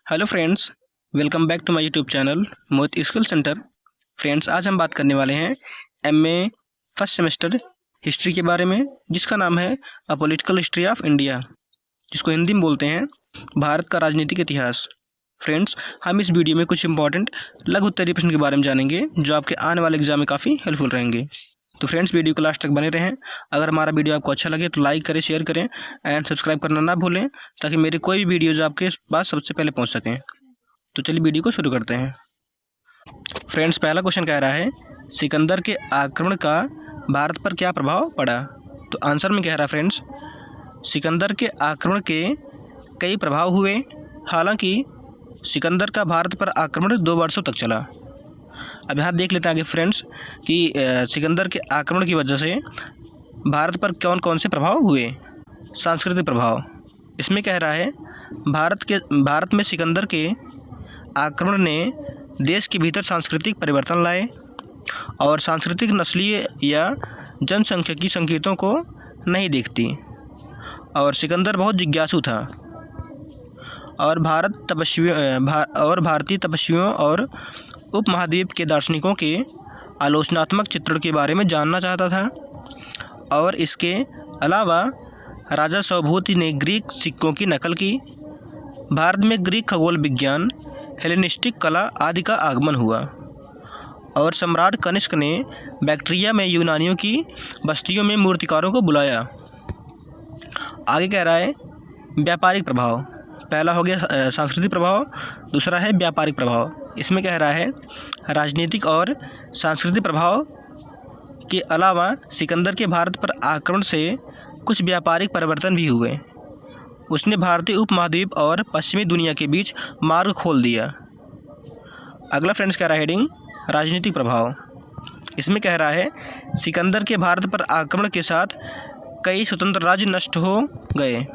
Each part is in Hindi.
Hello friends, welcome back to my YouTube channel Mohit skill centre. Friends, आज हम बात करने वाले हैं एमए फर्स्ट सेमेस्टर हिस्ट्री के बारे में, जिसका नाम है a political history of India, जिसको हिंदी में बोलते हैं भारत का राजनीतिक इतिहास। फ्रेंड्स, हम इस वीडियो में कुछ इंपॉर्टेंट लघु उत्तरीय प्रश्न के बारे में जानेंगे जो आपके आने वाले एग्जाम में काफ़ी हेल्पफुल रहेंगे। तो फ्रेंड्स, वीडियो को लास्ट तक बने रहें। अगर हमारा वीडियो आपको अच्छा लगे तो लाइक करें, शेयर करें एंड सब्सक्राइब करना ना भूलें, ताकि मेरी कोई भी वीडियोज़ आपके पास सबसे पहले पहुंच सकें। तो चलिए वीडियो को शुरू करते हैं। फ्रेंड्स, पहला क्वेश्चन कह रहा है सिकंदर के आक्रमण का भारत पर क्या प्रभाव पड़ा। तो आंसर में कह रहा है फ्रेंड्स, सिकंदर के आक्रमण के कई प्रभाव हुए। हालांकि सिकंदर का भारत पर आक्रमण 2 वर्षों तक चला। अब यहाँ देख लेते हैं आगे फ्रेंड्स कि सिकंदर के आक्रमण की वजह से भारत पर कौन कौन से प्रभाव हुए। सांस्कृतिक प्रभाव, इसमें कह रहा है भारत में सिकंदर के आक्रमण ने देश के भीतर सांस्कृतिक परिवर्तन लाए और सांस्कृतिक, नस्लीय या जनसांख्यिकी संकेतों को नहीं देखती। और सिकंदर बहुत जिज्ञासु था और भारतीय तपस्वियों और उपमहाद्वीप के दार्शनिकों के आलोचनात्मक चित्रण के बारे में जानना चाहता था। और इसके अलावा राजा सौभूति ने ग्रीक सिक्कों की नकल की। भारत में ग्रीक खगोल विज्ञान, हेलेनिस्टिक कला आदि का आगमन हुआ। और सम्राट कनिष्क ने बैक्ट्रिया में यूनानियों की बस्तियों में मूर्तिकारों को बुलाया। आगे कह रहा है व्यापारिक प्रभाव। पहला हो गया सांस्कृतिक प्रभाव, दूसरा है व्यापारिक प्रभाव। इसमें कह रहा है राजनीतिक और सांस्कृतिक प्रभाव के अलावा सिकंदर के भारत पर आक्रमण से कुछ व्यापारिक परिवर्तन भी हुए। उसने भारतीय उपमहाद्वीप और पश्चिमी दुनिया के बीच मार्ग खोल दिया। अगला फ्रेंड्स कह रहा है हेडिंग राजनीतिक प्रभाव। इसमें कह रहा है सिकंदर के भारत पर आक्रमण के साथ कई स्वतंत्र राज्य नष्ट हो गए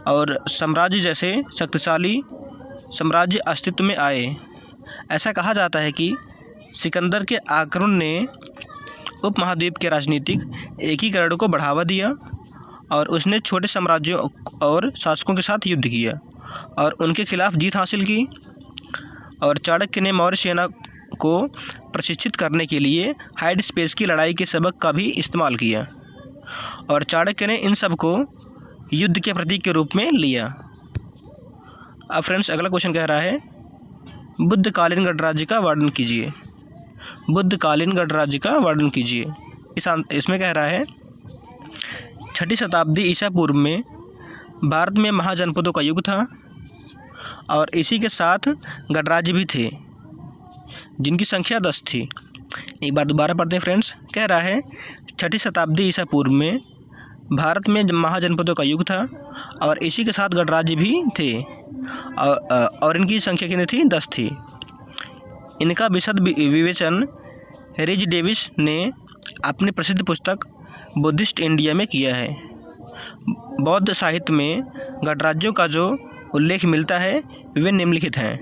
और साम्राज्य जैसे शक्तिशाली साम्राज्य अस्तित्व में आए। ऐसा कहा जाता है कि सिकंदर के आक्रमण ने उपमहाद्वीप के राजनीतिक एकीकरण को बढ़ावा दिया और उसने छोटे साम्राज्यों और शासकों के साथ युद्ध किया और उनके खिलाफ जीत हासिल की। और चाणक्य ने मौर्य सेना को प्रशिक्षित करने के लिए हाइड स्पेस की लड़ाई के सबक का भी इस्तेमाल किया और चाणक्य ने इन सब को युद्ध के प्रतीक के रूप में लिया। अब फ्रेंड्स, अगला क्वेश्चन कह रहा है बुद्धकालीन गणराज्य का वर्णन कीजिए। बुद्धकालीन गणराज्य का वर्णन कीजिए। इसमें कह रहा है 6ठी शताब्दी ईसा पूर्व में भारत में महाजनपदों का युग था और इसी के साथ गणराज्य भी थे जिनकी संख्या 10 थी। एक बार दोबारा पढ़ते हैं फ्रेंड्स। कह रहा है 6ठी शताब्दी ईसा पूर्व में भारत में महाजनपदों का युग था और इसी के साथ गणराज्य भी थे और इनकी संख्या कितनी थी? 10 थी। इनका विशद विवेचन रिज डेविस ने अपनी प्रसिद्ध पुस्तक बुद्धिस्ट इंडिया में किया है। बौद्ध साहित्य में गणराज्यों का जो उल्लेख मिलता है वे निम्नलिखित हैं।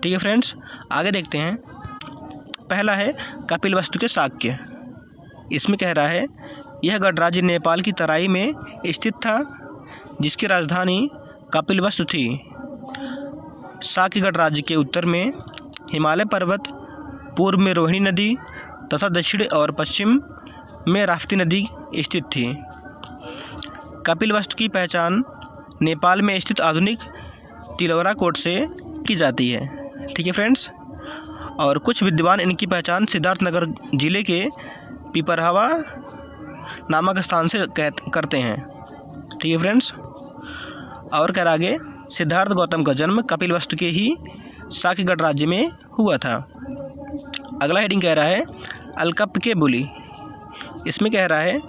ठीक है फ्रेंड्स, आगे देखते हैं। पहला है कपिलवस्तु के शाक्य। इसमें कह रहा है यह गणराज्य नेपाल की तराई में स्थित था जिसकी राजधानी कपिलवस्तु थी। शाक्य गणराज्य के उत्तर में हिमालय पर्वत, पूर्व में रोहिणी नदी तथा दक्षिण और पश्चिम में राप्ती नदी स्थित थी। कपिलवस्तु की पहचान नेपाल में स्थित आधुनिक तिलौरा कोट से की जाती है। ठीक है फ्रेंड्स, और कुछ विद्वान इनकी पहचान सिद्धार्थनगर जिले के पिपरहवा नामक स्थान से करते हैं। ठीक है फ्रेंड्स, और कह आगे सिद्धार्थ गौतम का जन्म कपिलवस्तु के ही शाक्य गणराज्य में हुआ था। अगला हेडिंग कह रहा है अलकप के बुली। इसमें कह रहा है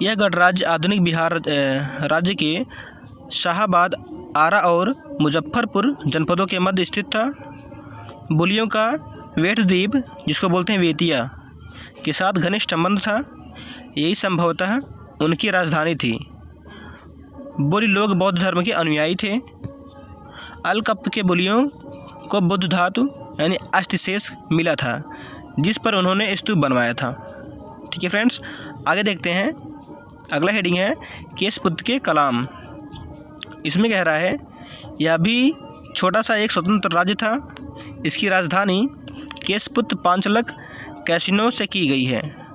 यह गणराज्य आधुनिक बिहार राज्य के शाहाबाद, आरा और मुजफ्फरपुर जनपदों के मध्य स्थित था। बुलियों का वेठ द्वीप, जिसको बोलते हैं वेतिया, के साथ घनिष्ठ संबंध था। यही संभवतः उनकी राजधानी थी। बुली लोग बौद्ध धर्म के अनुयायी थे। अलकप के बुलियों को बुद्ध धातु यानी अस्थिशेष मिला था जिस पर उन्होंने स्तूप बनवाया था। ठीक है फ्रेंड्स, आगे देखते हैं। अगला हेडिंग है केशपुत्र के कलाम। इसमें कह रहा है यह भी छोटा सा एक स्वतंत्र राज्य था। इसकी राजधानी केशपुत्र पांचलक कैसिनो से की गई है।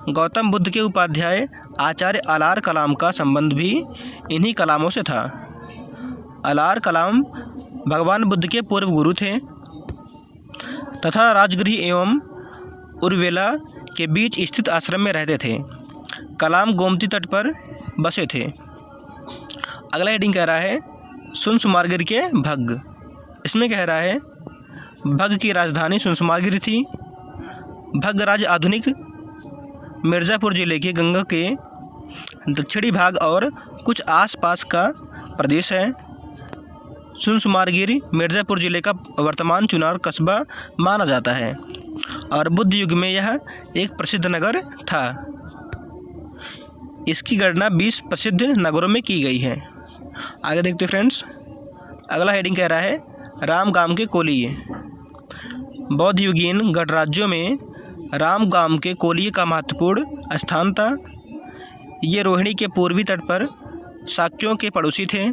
गौतम बुद्ध के उपाध्याय आचार्य अलार कलाम का संबंध भी इन्हीं कलामों से था। अलार कलाम भगवान बुद्ध के पूर्व गुरु थे तथा राजगृह एवं उर्वेला के बीच स्थित आश्रम में रहते थे। कलाम गोमती तट पर बसे थे। अगला हेडिंग कह रहा है सुनसुमारगिरी के भग्ग। इसमें कह रहा है भग्ग की राजधानी सुनसुमारगिरी थी। भग्ग राज्य आधुनिक मिर्ज़ापुर जिले के गंगा के दक्षिणी भाग और कुछ आसपास का प्रदेश है। सुनसुमारगिरी मिर्ज़ापुर जिले का वर्तमान चुनार कस्बा माना जाता है और बुद्ध युग में यह एक प्रसिद्ध नगर था। इसकी गणना 20 प्रसिद्ध नगरों में की गई है। आगे देखते फ्रेंड्स। अगला हेडिंग कह रहा है रामगाम के कोलीय। बौद्ध युगीन गणराज्यों में रामगाम के कोलीय का महत्वपूर्ण स्थान था। ये रोहिणी के पूर्वी तट पर शाक्यों के पड़ोसी थे।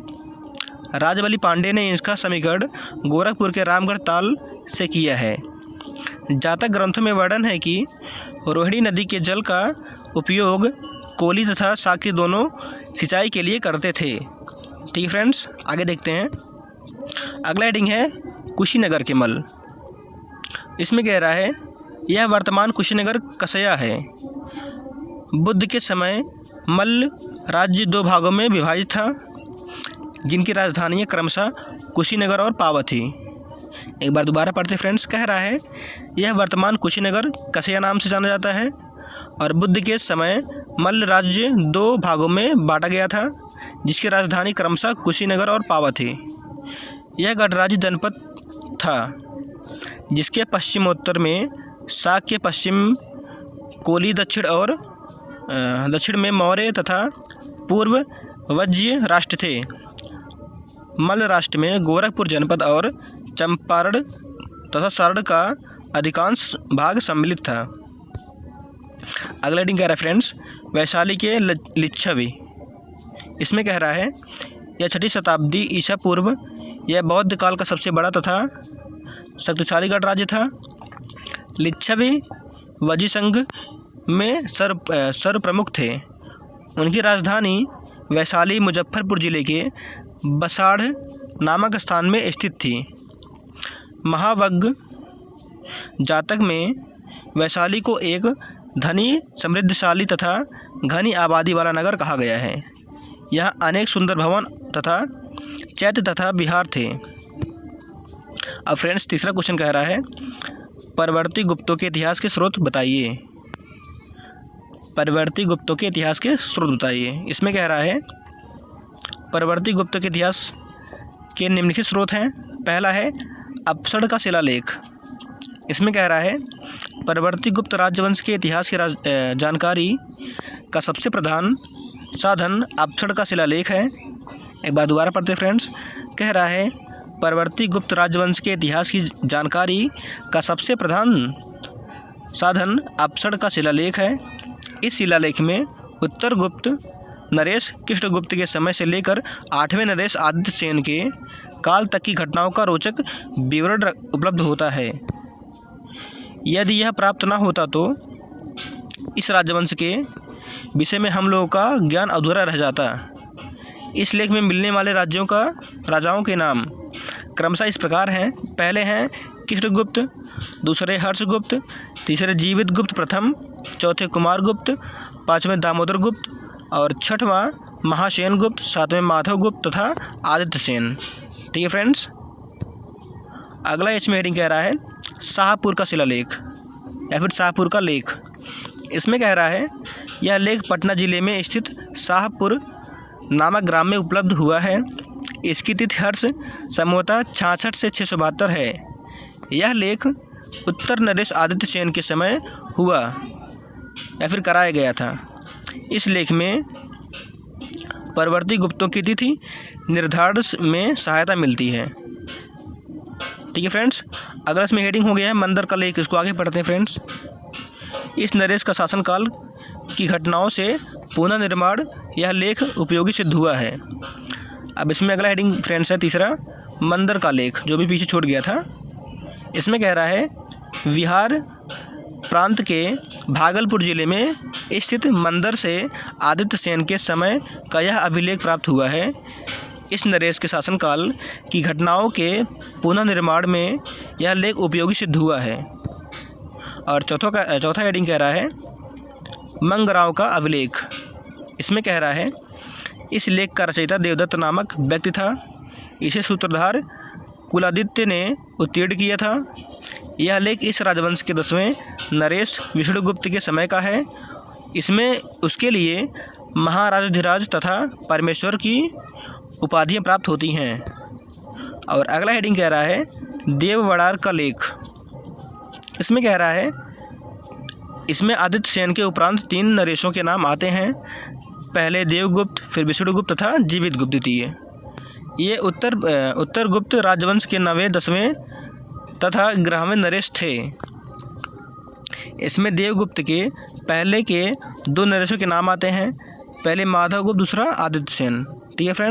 राजबली पांडे ने इसका समीकरण गोरखपुर के रामगढ़ ताल से किया है। जातक ग्रंथों में वर्णन है कि रोहिणी नदी के जल का उपयोग कोली तथा शाक्य दोनों सिंचाई के लिए करते थे। ठीक है फ्रेंड्स, आगे देखते हैं। अगला हेडिंग है कुशीनगर के मल। इसमें कह रहा है यह वर्तमान कुशीनगर कस्या है। बुद्ध के समय मल्ल राज्य 2 भागों में विभाजित था, जिनकी राजधानियाँ क्रमशः कुशीनगर और पावा थी। एक बार दोबारा पढ़ते फ्रेंड्स। कह रहा है यह वर्तमान कुशीनगर कस्या नाम से जाना जाता है और बुद्ध के समय मल्ल राज्य 2 भागों में बांटा गया था, जिसकी राजधानी क्रमशः कुशीनगर और पावा थी। यह गणराज्य जनपद था, जिसके पश्चिमोत्तर में शाक्य, पश्चिम कोली, दक्षिण में मौर्य तथा पूर्व वज्य राष्ट्र थे। मल्ल राष्ट्र में गोरखपुर जनपद और चंपारण तथा सारण का अधिकांश भाग सम्मिलित था। अगला हेडिंग कह रहा है फ्रेंड्स वैशाली के लिच्छवी। इसमें कह रहा है यह 6वीं शताब्दी ईसा पूर्व यह बौद्ध काल का सबसे बड़ा तथा शक्तिशाली गणराज्य था। लिच्छवी वजी संघ में सर्व प्रमुख थे। उनकी राजधानी वैशाली मुजफ्फरपुर जिले के बसाढ़ नामक स्थान में स्थित थी। महावग्ग जातक में वैशाली को एक धनी, समृद्धशाली तथा घनी आबादी वाला नगर कहा गया है। यहाँ अनेक सुंदर भवन तथा चैत्य तथा विहार थे। अब फ्रेंड्स तीसरा क्वेश्चन कह रहा है परवर्ती गुप्तों के इतिहास के स्रोत बताइए। परवर्ती गुप्तों के इतिहास के स्रोत बताइए। इसमें कह रहा है परवर्ती गुप्त के इतिहास के निम्नलिखित स्रोत हैं। पहला है अपसड़ का शिलालेख। इसमें कह रहा है परवर्ती गुप्त राजवंश के इतिहास की जानकारी का सबसे प्रधान साधन अपसड़ का शिलालेख है। एक बार दोबारा पढ़ते फ्रेंड्स। कह रहा है परवर्ती गुप्त राजवंश के इतिहास की जानकारी का सबसे प्रधान साधन अपसड़ का शिलालेख है। इस शिलालेख में उत्तर गुप्त नरेश कृष्णगुप्त के समय से लेकर 8वें नरेश आदित्य सेन के काल तक की घटनाओं का रोचक विवरण उपलब्ध होता है। यदि यह प्राप्त न होता तो इस राजवंश के विषय में हम लोगों का ज्ञान अधूरा रह जाता। इस लेख में मिलने वाले राजाओं के नाम क्रमशः इस प्रकार हैं। पहले हैं कृष्णगुप्त, दूसरे हर्षगुप्त, तीसरे जीवित गुप्त प्रथम, चौथे कुमार गुप्त, 5वें दामोदर गुप्त और 6वां महासेन गुप्त, 7वें माधव गुप्त तथा आदित्य सेन। ठीक है फ्रेंड्स। अगला इसमें हेडिंग कह रहा है शाहपुर का शिलालेख या फिर शाहपुर का लेख। इसमें कह रहा है यह लेख पटना जिले में स्थित शाहपुर नामक ग्राम में उपलब्ध हुआ है। इसकी तिथि हर्ष संवतः 66 से 672 है। यह लेख उत्तर नरेश आदित्य सेन के समय हुआ या फिर कराया गया था। इस लेख में परवर्ती गुप्तों की तिथि निर्धारण में सहायता मिलती है। ठीक है फ्रेंड्स। अगर इसमें हेडिंग हो गया है मंदर का लेख, इसको आगे पढ़ते हैं फ्रेंड्स। इस नरेश का शासनकाल की घटनाओं से पुनर्निर्माण यह लेख उपयोगी सिद्ध हुआ है। अब इसमें अगला हेडिंग फ्रेंड्स है तीसरा, मंदर का लेख, जो भी पीछे छूट गया था। इसमें कह रहा है बिहार प्रांत के भागलपुर जिले में स्थित मंदर से आदित्य सेन के समय का यह अभिलेख प्राप्त हुआ है। इस नरेश के शासनकाल की घटनाओं के पुनर्निर्माण में यह लेख उपयोगी सिद्ध हुआ है। और चौथा हेडिंग कह रहा है मंगराव का अभिलेख। इसमें कह रहा है इस लेख का रचयिता देवदत्त नामक व्यक्ति था। इसे सूत्रधार कुलादित्य ने उत्तीर्ण किया था। यह लेख इस राजवंश के 10वें नरेश विष्णुगुप्त के समय का है। इसमें उसके लिए महाराजाधिराज तथा परमेश्वर की उपाधियां प्राप्त होती हैं। और अगला हेडिंग कह रहा है देववड़ार का लेख। इसमें कह रहा है इसमें आदित्य सेन के उपरांत 3 नरेशों के नाम आते हैं, पहले देवगुप्त, फिर विष्णुगुप्त तथा जीवितगुप्त द्वितीय। ये उत्तर गुप्त राजवंश के 9वें 10वें तथा 11वें नरेश थे। इसमें देवगुप्त के पहले के 2 नरेशों के नाम आते हैं, पहले माधवगुप्त, दूसरा आदित्य सेन। ठीक है फ्रेंड।